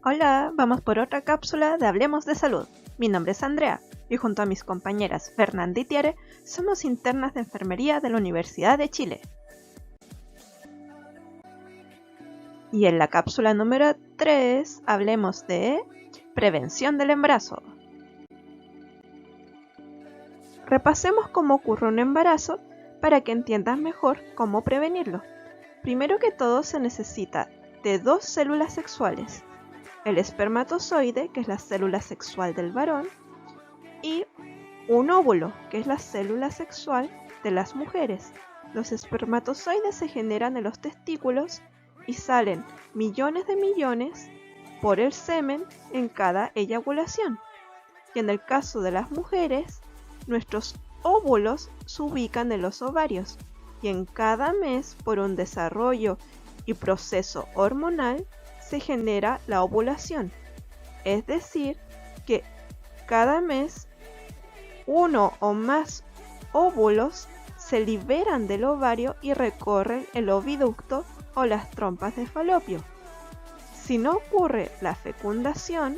Hola, vamos por otra cápsula de Hablemos de Salud. Mi nombre es Andrea y junto a mis compañeras Fernanda y Tiare somos internas de enfermería de la Universidad de Chile. Y en la cápsula número 3 hablemos de prevención del embarazo. Repasemos cómo ocurre un embarazo para que entiendas mejor cómo prevenirlo. Primero que todo se necesita de 2 células sexuales. El espermatozoide, que es la célula sexual del varón, y un óvulo, que es la célula sexual de las mujeres. Los espermatozoides se generan en los testículos y salen millones de millones por el semen en cada eyaculación. Y en el caso de las mujeres, nuestros óvulos se ubican en los ovarios y en cada mes, por un desarrollo y proceso hormonal, se genera la ovulación, es decir, que cada mes uno o más óvulos se liberan del ovario y recorren el oviducto o las trompas de falopio. Si no ocurre la fecundación,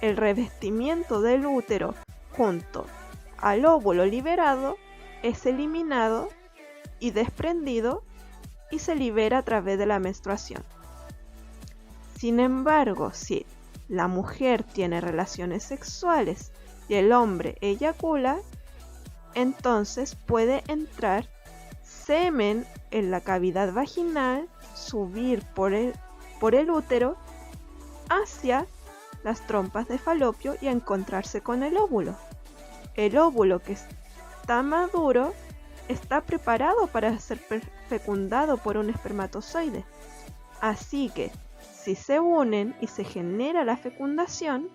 el revestimiento del útero junto al óvulo liberado es eliminado y desprendido y se libera a través de la menstruación. Sin embargo, si la mujer tiene relaciones sexuales y el hombre eyacula, entonces puede entrar semen en la cavidad vaginal, subir por el útero hacia las trompas de falopio y encontrarse con el óvulo. El óvulo que está maduro está preparado para ser fecundado por un espermatozoide. Así que si se unen y se genera la fecundación,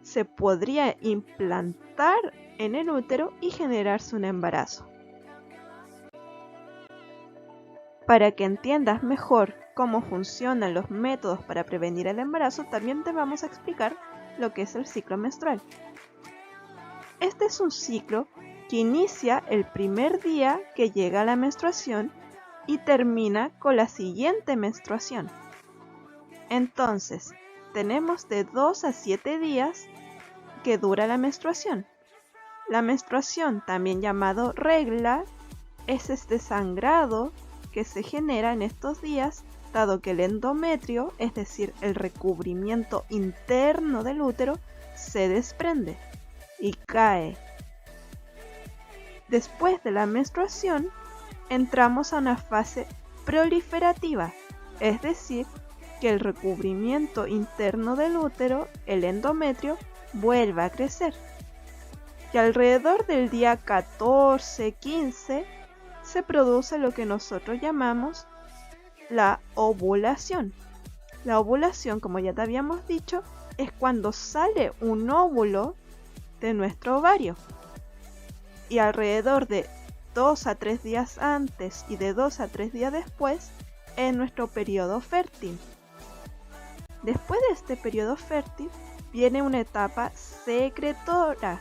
se podría implantar en el útero y generarse un embarazo. Para que entiendas mejor cómo funcionan los métodos para prevenir el embarazo, también te vamos a explicar lo que es el ciclo menstrual. Este es un ciclo que inicia el primer día que llega la menstruación y termina con la siguiente menstruación. Entonces, tenemos de 2 a 7 días que dura la menstruación. La menstruación, también llamado regla, es este sangrado que se genera en estos días, dado que el endometrio, es decir, el recubrimiento interno del útero, se desprende y cae. Después de la menstruación, entramos a una fase proliferativa, es decir, que el recubrimiento interno del útero, el endometrio, vuelve a crecer. Y alrededor del día 14-15 se produce lo que nosotros llamamos la ovulación. La ovulación, como ya te habíamos dicho, es cuando sale un óvulo de nuestro ovario. Y alrededor de 2 a 3 días antes y de 2 a 3 días después es nuestro periodo fértil. Después de este periodo fértil viene una etapa secretora,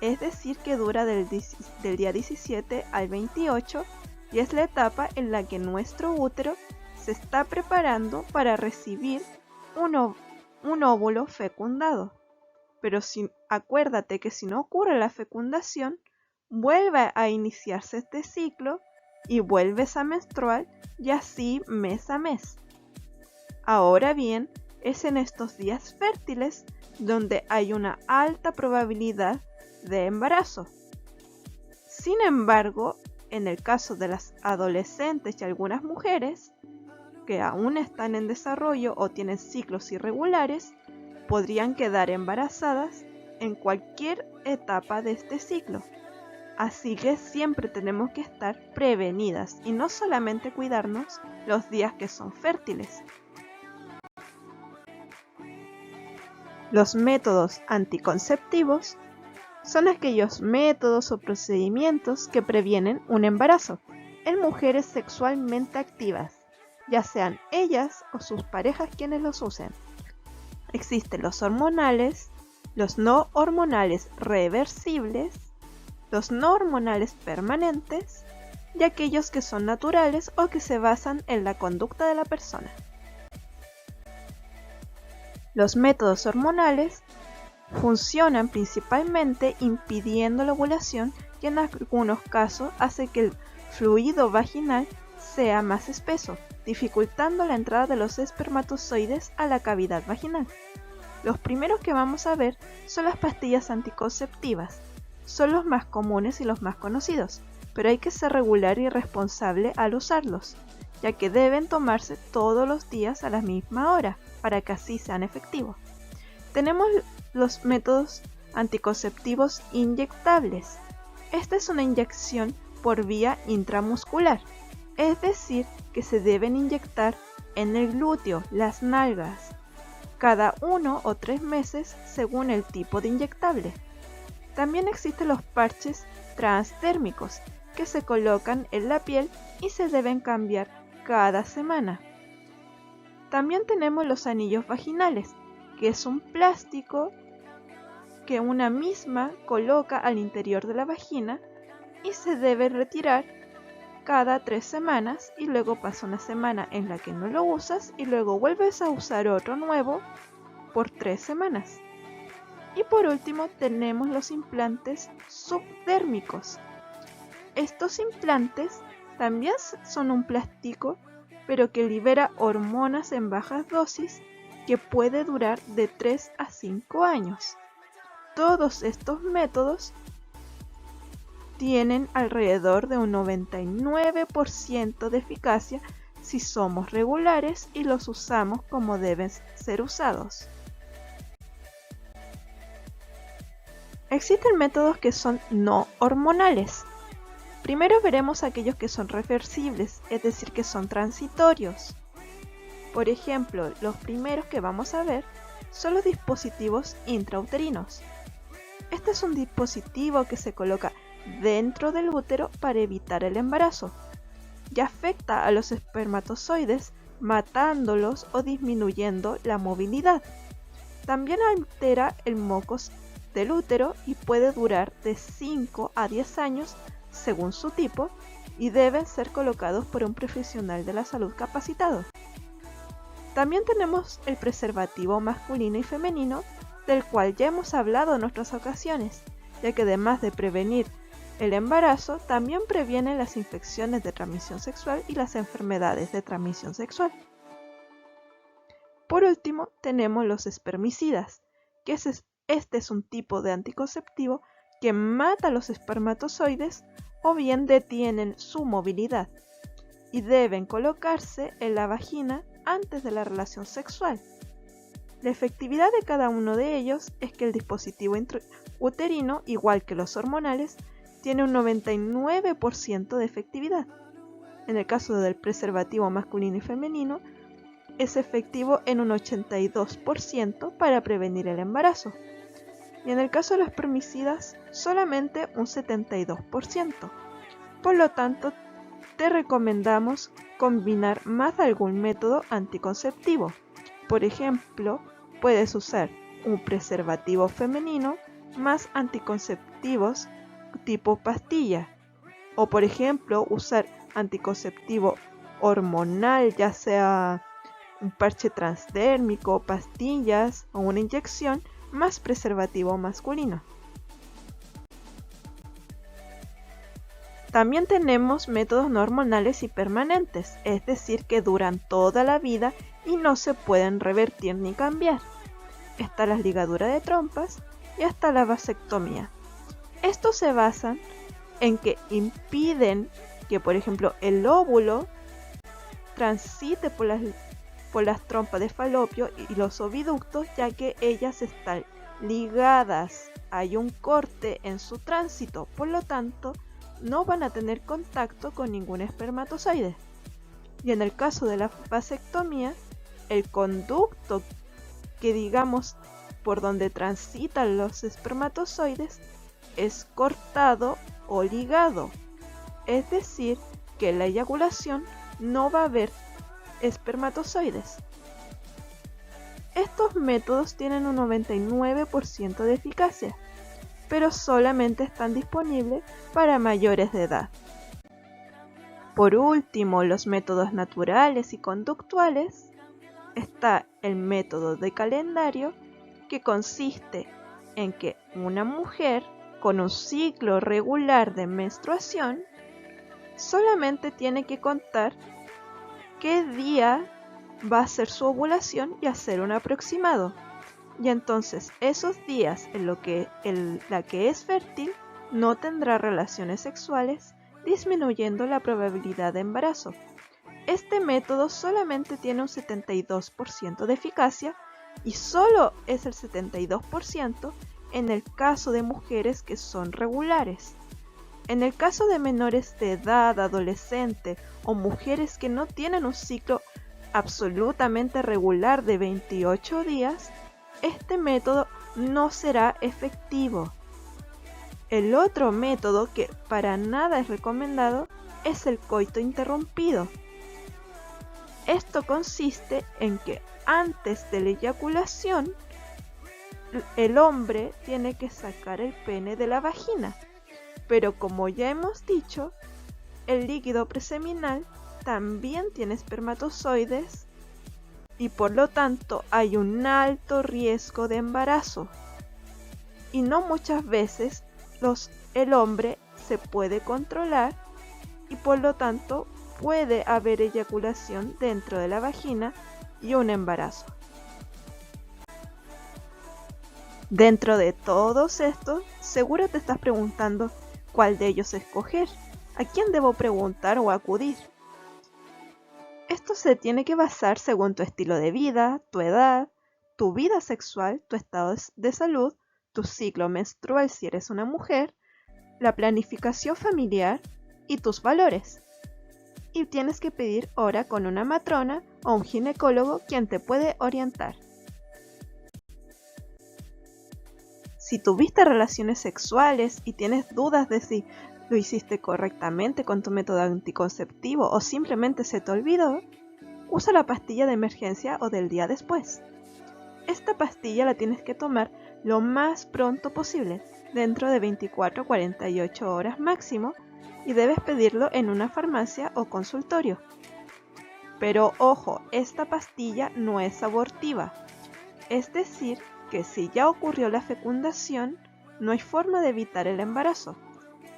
es decir, que dura del día 17 al 28 y es la etapa en la que nuestro útero se está preparando para recibir un óvulo fecundado. Pero acuérdate que si no ocurre la fecundación, vuelve a iniciarse este ciclo y vuelves a menstruar y así mes a mes. Ahora bien, es en estos días fértiles donde hay una alta probabilidad de embarazo. Sin embargo, en el caso de las adolescentes y algunas mujeres que aún están en desarrollo o tienen ciclos irregulares, podrían quedar embarazadas en cualquier etapa de este ciclo. Así que siempre tenemos que estar prevenidas y no solamente cuidarnos los días que son fértiles. Los métodos anticonceptivos son aquellos métodos o procedimientos que previenen un embarazo en mujeres sexualmente activas, ya sean ellas o sus parejas quienes los usen. Existen los hormonales, los no hormonales reversibles, los no hormonales permanentes y aquellos que son naturales o que se basan en la conducta de la persona. Los métodos hormonales funcionan principalmente impidiendo la ovulación y en algunos casos hace que el fluido vaginal sea más espeso, dificultando la entrada de los espermatozoides a la cavidad vaginal. Los primeros que vamos a ver son las pastillas anticonceptivas. Son los más comunes y los más conocidos, pero hay que ser regular y responsable al usarlos, ya que deben tomarse todos los días a la misma hora para que así sean efectivos. Tenemos los métodos anticonceptivos inyectables. Esta es una inyección por vía intramuscular, es decir, que se deben inyectar en el glúteo, las nalgas, cada 1 o 3 meses según el tipo de inyectable. También existen los parches transdérmicos que se colocan en la piel y se deben cambiar cada semana. También tenemos los anillos vaginales, que es un plástico que una misma coloca al interior de la vagina y se debe retirar cada 3 semanas y luego pasa una semana en la que no lo usas y luego vuelves a usar otro nuevo por 3 semanas. Y por último tenemos los implantes subdérmicos. Estos implantes también son un plástico, pero que libera hormonas en bajas dosis que puede durar de 3 a 5 años. Todos estos métodos tienen alrededor de un 99% de eficacia si somos regulares y los usamos como deben ser usados. Existen métodos que son no hormonales. Primero veremos aquellos que son reversibles, es decir, que son transitorios. Por ejemplo, los primeros que vamos a ver son los dispositivos intrauterinos. Este es un dispositivo que se coloca dentro del útero para evitar el embarazo y afecta a los espermatozoides matándolos o disminuyendo la movilidad. También altera el moco del útero y puede durar de 5 a 10 años según su tipo y deben ser colocados por un profesional de la salud capacitado. También tenemos el preservativo masculino y femenino, del cual ya hemos hablado en otras ocasiones, ya que además de prevenir el embarazo, también previene las infecciones de transmisión sexual y las enfermedades de transmisión sexual. Por último, tenemos los espermicidas, que este es un tipo de anticonceptivo que mata los espermatozoides o bien detienen su movilidad y deben colocarse en la vagina antes de la relación sexual. La efectividad de cada uno de ellos es que el dispositivo intrauterino, igual que los hormonales, tiene un 99% de efectividad. En el caso del preservativo masculino y femenino, es efectivo en un 82% para prevenir el embarazo. Y en el caso de los espermicidas, solamente un 72%. Por lo tanto, te recomendamos combinar más de algún método anticonceptivo. Por ejemplo, puedes usar un preservativo femenino más anticonceptivos tipo pastilla. O por ejemplo, usar anticonceptivo hormonal, ya sea un parche transdérmico, pastillas o una inyección, más preservativo masculino. También tenemos métodos no hormonales y permanentes, es decir, que duran toda la vida y no se pueden revertir ni cambiar. Está las ligaduras de trompas y hasta la vasectomía. Estos se basan en que impiden que, por ejemplo, el óvulo transite por las trompas de falopio y los oviductos, ya que ellas están ligadas. Hay un corte en su tránsito, por lo tanto, no van a tener contacto con ningún espermatozoide. Y en el caso de la vasectomía, el conducto que digamos por donde transitan los espermatozoides es cortado o ligado, es decir, que en la eyaculación no va a haber espermatozoides. Estos métodos tienen un 99% de eficacia, pero solamente están disponibles para mayores de edad. Por último, los métodos naturales y conductuales está el método de calendario, que consiste en que una mujer con un ciclo regular de menstruación solamente tiene que contar qué día va a ser su ovulación y hacer un aproximado. Y entonces esos días en la que es fértil no tendrá relaciones sexuales, disminuyendo la probabilidad de embarazo. Este método solamente tiene un 72% de eficacia y solo es el 72% en el caso de mujeres que son regulares. En el caso de menores de edad, adolescente o mujeres que no tienen un ciclo absolutamente regular de 28 días, este método no será efectivo. El otro método que para nada es recomendado es el coito interrumpido. Esto consiste en que antes de la eyaculación, el hombre tiene que sacar el pene de la vagina. Pero como ya hemos dicho, el líquido preseminal también tiene espermatozoides y por lo tanto hay un alto riesgo de embarazo. Y no muchas veces el hombre se puede controlar y por lo tanto puede haber eyaculación dentro de la vagina y un embarazo. Dentro de todos estos, seguro te estás preguntando cuál de ellos escoger, a quién debo preguntar o acudir. Esto se tiene que basar según tu estilo de vida, tu edad, tu vida sexual, tu estado de salud, tu ciclo menstrual si eres una mujer, la planificación familiar y tus valores. Y tienes que pedir hora con una matrona o un ginecólogo quien te puede orientar. Si tuviste relaciones sexuales y tienes dudas de si lo hiciste correctamente con tu método anticonceptivo o simplemente se te olvidó, usa la pastilla de emergencia o del día después. Esta pastilla la tienes que tomar lo más pronto posible, dentro de 24 a 48 horas máximo, y debes pedirlo en una farmacia o consultorio. Pero ojo, esta pastilla no es abortiva, es decir, que si ya ocurrió la fecundación, no hay forma de evitar el embarazo.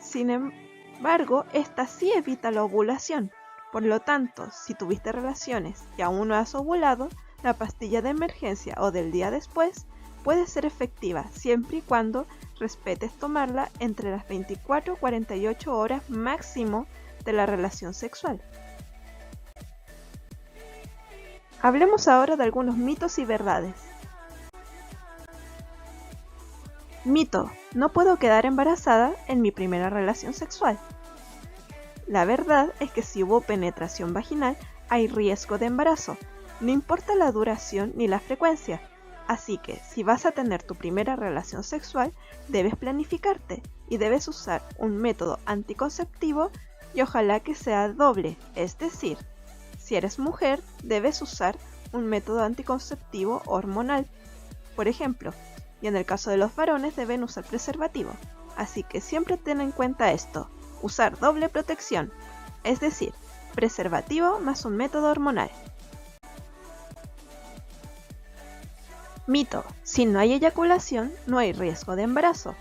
Sin embargo, esta sí evita la ovulación. Por lo tanto, si tuviste relaciones y aún no has ovulado, la pastilla de emergencia o del día después puede ser efectiva siempre y cuando respetes tomarla entre las 24 y 48 horas máximo de la relación sexual. Hablemos ahora de algunos mitos y verdades. Mito: no puedo quedar embarazada en mi primera relación sexual. La verdad es que si hubo penetración vaginal, hay riesgo de embarazo, no importa la duración ni la frecuencia. Así que, si vas a tener tu primera relación sexual, debes planificarte y debes usar un método anticonceptivo y ojalá que sea doble, es decir, si eres mujer, debes usar un método anticonceptivo hormonal, por ejemplo, y en el caso de los varones deben usar preservativo. Así que siempre ten en cuenta esto, usar doble protección, es decir, preservativo más un método hormonal. Mito: si no hay eyaculación, no hay riesgo de embarazo.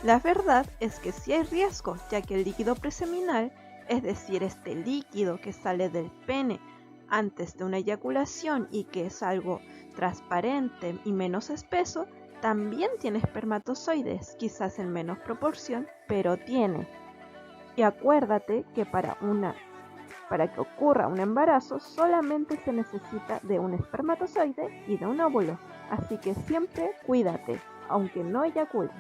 La verdad es que sí hay riesgo, ya que el líquido preseminal, es decir, este líquido que sale del pene antes de una eyaculación y que es algo transparente y menos espeso, también tiene espermatozoides, quizás en menos proporción, pero tiene. Y acuérdate que para que ocurra un embarazo solamente se necesita de un espermatozoide y de un óvulo, así que siempre cuídate, aunque no eyacules.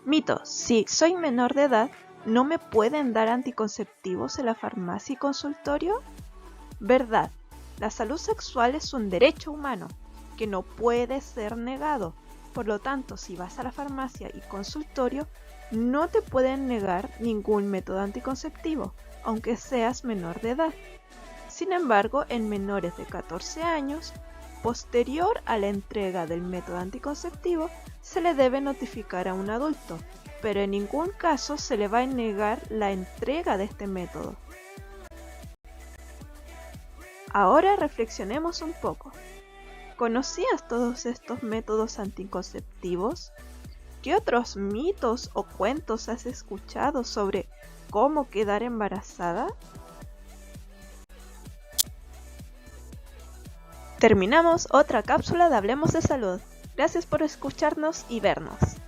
Mito: si soy menor de edad, ¿no me pueden dar anticonceptivos en la farmacia y consultorio? Verdad, la salud sexual es un derecho humano que no puede ser negado. Por lo tanto, si vas a la farmacia y consultorio, no te pueden negar ningún método anticonceptivo, aunque seas menor de edad. Sin embargo, en menores de 14 años, posterior a la entrega del método anticonceptivo, se le debe notificar a un adulto, pero en ningún caso se le va a negar la entrega de este método. Ahora reflexionemos un poco. ¿Conocías todos estos métodos anticonceptivos? ¿Qué otros mitos o cuentos has escuchado sobre cómo quedar embarazada? Terminamos otra cápsula de Hablemos de Salud. Gracias por escucharnos y vernos.